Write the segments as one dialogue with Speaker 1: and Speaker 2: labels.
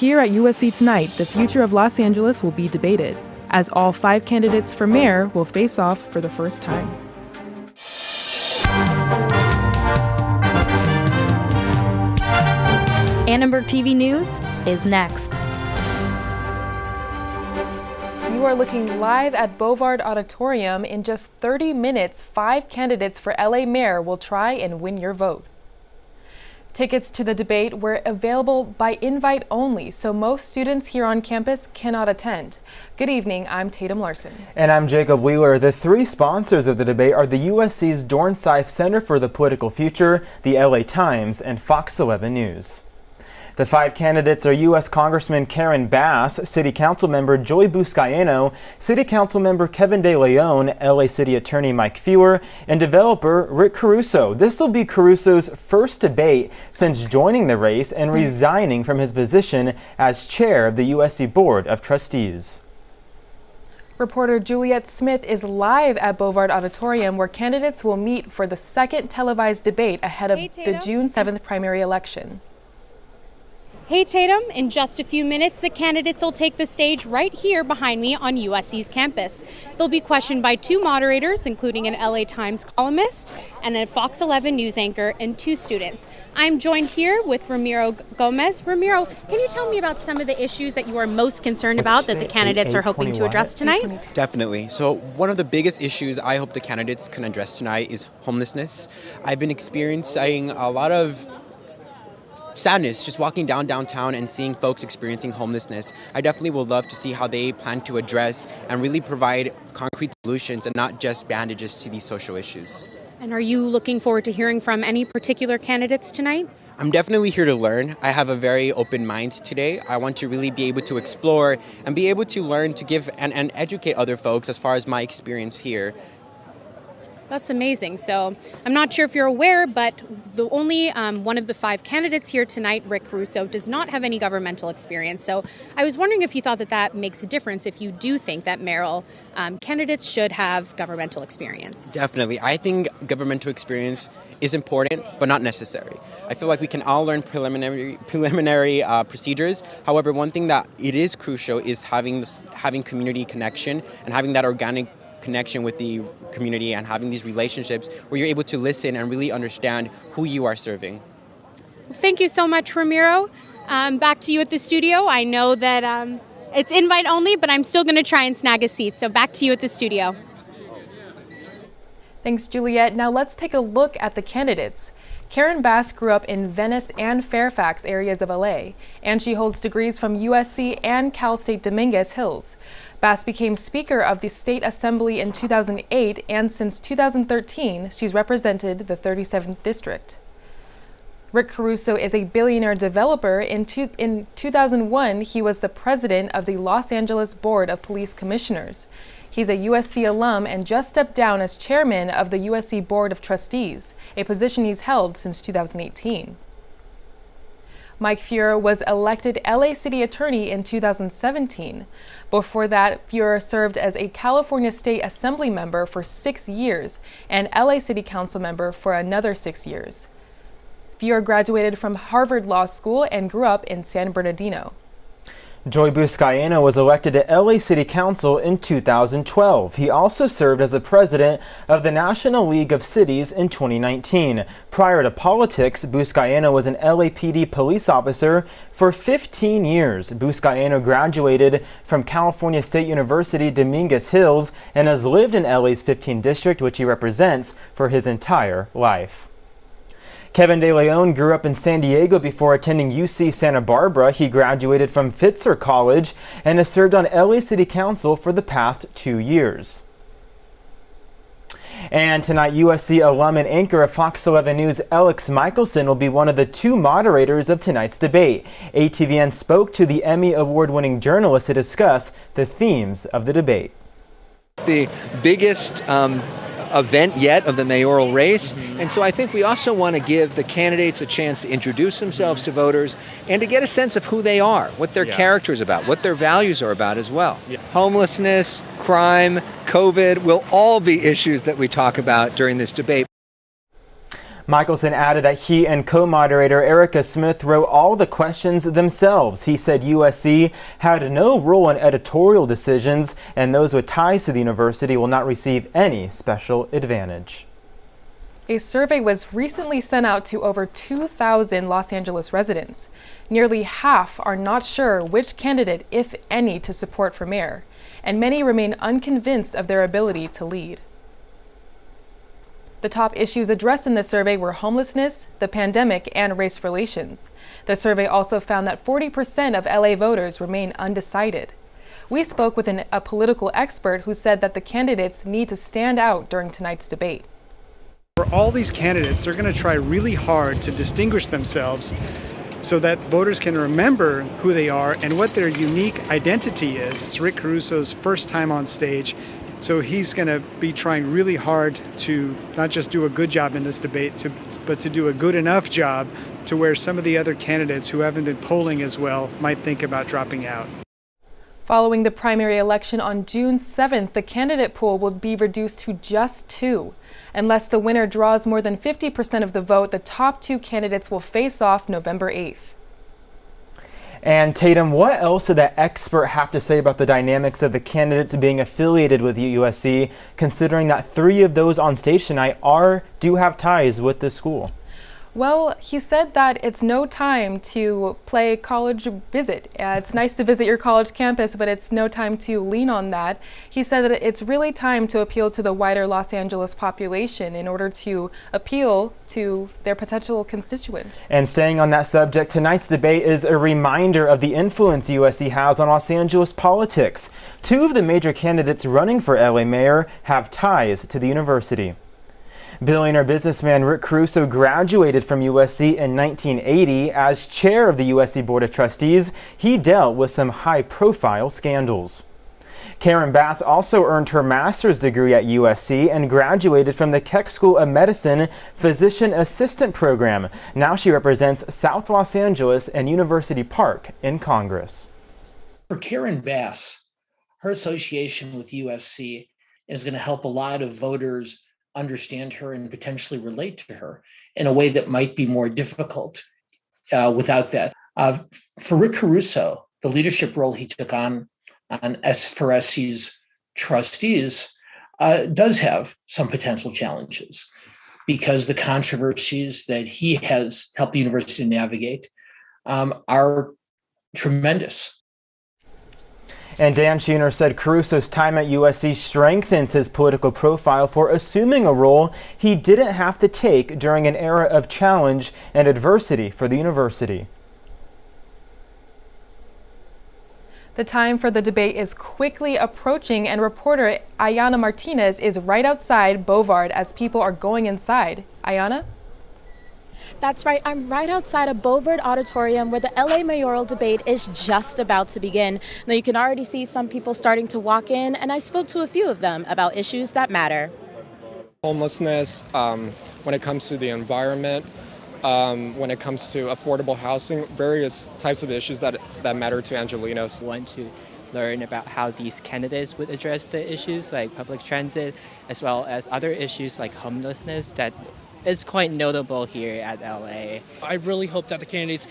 Speaker 1: Here at USC tonight, the future of Los Angeles will be debated, as all 5 candidates for mayor will face off for the first time.
Speaker 2: Annenberg TV News is next.
Speaker 1: You are looking live at Bovard Auditorium. In just 30 minutes, 5 candidates for LA mayor will try and win your vote. Tickets to the debate were available by invite only, so most students here on campus cannot attend. Good evening, I'm Tatum Larson.
Speaker 3: And I'm Jacob Wheeler. The 3 sponsors of the debate are the USC's Dornsife Center for the Political Future, the LA Times, and Fox 11 News. The 5 candidates are U.S. Congressman Karen Bass, City Council Member Joy Buscaino, City Council Member Kevin De Leon, LA City Attorney Mike Feuer, and developer Rick Caruso. This will be Caruso's first debate since joining the race and resigning from his position as chair of the USC Board of Trustees.
Speaker 1: Reporter Juliet Smith is live at Bovard Auditorium, where candidates will meet for the second televised debate ahead of the June 7th primary election.
Speaker 4: Hey Tatum, in just a few minutes, the candidates will take the stage right here behind me on USC's campus. They'll be questioned by 2 moderators, including an LA Times columnist and a Fox 11 news anchor and 2 students. I'm joined here with Ramiro Gomez. Ramiro, can you tell me about some of the issues that you are most concerned about that the candidates are hoping to address tonight?
Speaker 5: Definitely. So one of the biggest issues I hope the candidates can address tonight is homelessness. I've been experiencing a lot of sadness just walking downtown and seeing folks experiencing homelessness. I definitely would love to see how they plan to address and really provide concrete solutions and not just bandages to these social issues.
Speaker 4: And are you looking forward to hearing from any particular candidates tonight?
Speaker 5: I'm definitely here to learn. I have a very open mind today. I want to really be able to explore and be able to learn to give and educate other folks as far as my experience here.
Speaker 4: That's amazing. So I'm not sure if you're aware, but the only one of the 5 candidates here tonight, Rick Caruso, does not have any governmental experience. So I was wondering if you thought that that makes a difference, if you do think that mayoral candidates should have governmental experience.
Speaker 5: Definitely. I think governmental experience is important, but not necessary. I feel like we can all learn preliminary procedures. However, one thing that it is crucial is having community connection and having that organic connection with the community and having these relationships where you're able to listen and really understand who you are serving.
Speaker 4: Thank you so much, Ramiro. Back to you at the studio. I know that it's invite only, but I'm still going to try and snag a seat. So back to you at the studio.
Speaker 1: Thanks, Juliet. Now let's take a look at the candidates. Karen Bass grew up in Venice and Fairfax areas of LA, and she holds degrees from USC and Cal State Dominguez Hills. Bass became Speaker of the State Assembly in 2008, and since 2013, she's represented the 37th District. Rick Caruso is a billionaire developer. In 2001, he was the president of the Los Angeles Board of Police Commissioners. He's a USC alum and just stepped down as chairman of the USC Board of Trustees, a position he's held since 2018. Mike Feuer was elected LA City Attorney in 2017. Before that, Feuer served as a California State Assembly member for 6 years and LA City Council member for another 6 years. Feuer graduated from Harvard Law School and grew up in San Bernardino.
Speaker 3: Joy Buscaino was elected to LA City Council in 2012. He also served as the president of the National League of Cities in 2019. Prior to politics, Buscaino was an LAPD police officer for 15 years. Buscaino graduated from California State University, Dominguez Hills, and has lived in LA's 15th district, which he represents, for his entire life. Kevin De Leon grew up in San Diego before attending UC Santa Barbara. He graduated from Fitzer College and has served on LA City Council for the past 2 years. And tonight, USC alum and anchor of Fox 11 News, Alex Michelson, will be one of the 2 moderators of tonight's debate. ATVN spoke to the Emmy Award-winning journalist to discuss the themes of the debate.
Speaker 6: It's the biggest event yet of the mayoral race, and so I think we also want to give the candidates a chance to introduce themselves to voters and to get a sense of who they are, what their character is about, what their values are about as well. Homelessness, crime, COVID will all be issues that we talk about during this debate.
Speaker 3: Michelson added that he and co-moderator Erica Smith wrote all the questions themselves. He said USC had no role in editorial decisions, and those with ties to the university will not receive any special advantage.
Speaker 1: A survey was recently sent out to over 2,000 Los Angeles residents. Nearly half are not sure which candidate, if any, to support for mayor, and many remain unconvinced of their ability to lead. The top issues addressed in the survey were homelessness, the pandemic, and race relations. The survey also found that 40% of LA voters remain undecided. We spoke with a political expert who said that the candidates need to stand out during tonight's debate.
Speaker 7: For all these candidates, they're going to try really hard to distinguish themselves so that voters can remember who they are and what their unique identity is. It's Rick Caruso's first time on stage, so he's going to be trying really hard to not just do a good job in this debate, but to do a good enough job to where some of the other candidates who haven't been polling as well might think about dropping out.
Speaker 1: Following the primary election on June 7th, the candidate pool will be reduced to just 2. Unless the winner draws more than 50% of the vote, the top 2 candidates will face off November 8th.
Speaker 3: And Tatum, what else did that expert have to say about the dynamics of the candidates being affiliated with USC, considering that 3 of those on stage tonight do have ties with the school?
Speaker 1: Well, he said that it's no time to play college visit. It's nice to visit your college campus, but it's no time to lean on that. He said that it's really time to appeal to the wider Los Angeles population in order to appeal to their potential constituents.
Speaker 3: And staying on that subject, tonight's debate is a reminder of the influence USC has on Los Angeles politics. 2 of the major candidates running for LA mayor have ties to the university. Billionaire businessman Rick Caruso graduated from USC in 1980. As chair of the USC Board of Trustees, he dealt with some high-profile scandals. Karen Bass also earned her master's degree at USC and graduated from the Keck School of Medicine Physician Assistant Program. Now she represents South Los Angeles and University Park in Congress.
Speaker 8: For Karen Bass, her association with USC is going to help a lot of voters understand her and potentially relate to her in a way that might be more difficult without that. For Rick Caruso, the leadership role he took on for SC's trustees does have some potential challenges because the controversies that he has helped the university navigate are tremendous.
Speaker 3: And Dan Schooner said Caruso's time at USC strengthens his political profile for assuming a role he didn't have to take during an era of challenge and adversity for the university.
Speaker 1: The time for the debate is quickly approaching, and reporter Ayana Martinez is right outside Bovard as people are going inside. Ayana?
Speaker 9: That's right. I'm right outside of Bovard Auditorium where the LA mayoral debate is just about to begin. Now you can already see some people starting to walk in, and I spoke to a few of them about issues that matter.
Speaker 10: Homelessness, when it comes to the environment, when it comes to affordable housing, various types of issues that matter to Angelenos.
Speaker 11: I want to learn about how these candidates would address the issues like public transit, as well as other issues like homelessness that is quite notable here at LA.
Speaker 12: I really hope that the candidates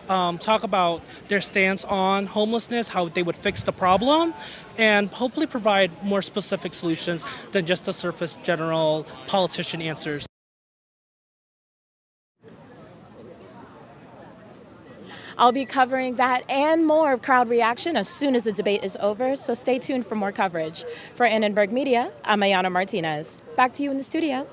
Speaker 12: talk about their stance on homelessness, how they would fix the problem, and hopefully provide more specific solutions than just the surface general politician answers.
Speaker 9: I'll be covering that and more of crowd reaction as soon as the debate is over, so stay tuned for more coverage. For Annenberg Media, I'm Ayana Martinez. Back to you in the studio.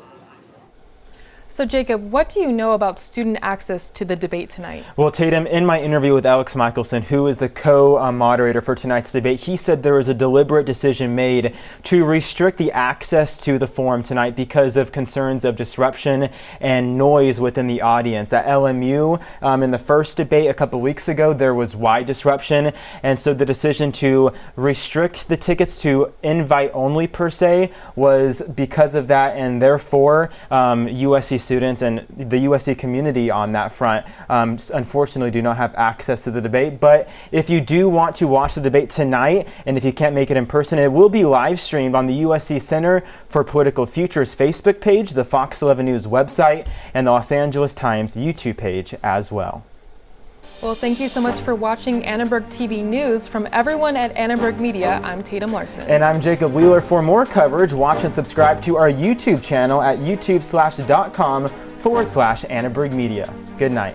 Speaker 1: So Jacob, what do you know about student access to the debate tonight?
Speaker 3: Well, Tatum, in my interview with Alex Michelson, who is the co-moderator for tonight's debate, he said there was a deliberate decision made to restrict the access to the forum tonight because of concerns of disruption and noise within the audience. At LMU, in the first debate a couple weeks ago, there was wide disruption, and so the decision to restrict the tickets to invite only per se was because of that, and therefore USC USC students and the USC community on that front unfortunately do not have access to the debate. But if you do want to watch the debate tonight, and if you can't make it in person, it will be live streamed on the USC Center for Political Futures Facebook page, the Fox 11 News website, and the Los Angeles Times YouTube page as well.
Speaker 1: Well, thank you so much for watching Annenberg TV News. From everyone at Annenberg Media, I'm Tatum Larson.
Speaker 3: And I'm Jacob Wheeler. For more coverage, watch and subscribe to our YouTube channel at youtube.com/Annenberg Media. Good night.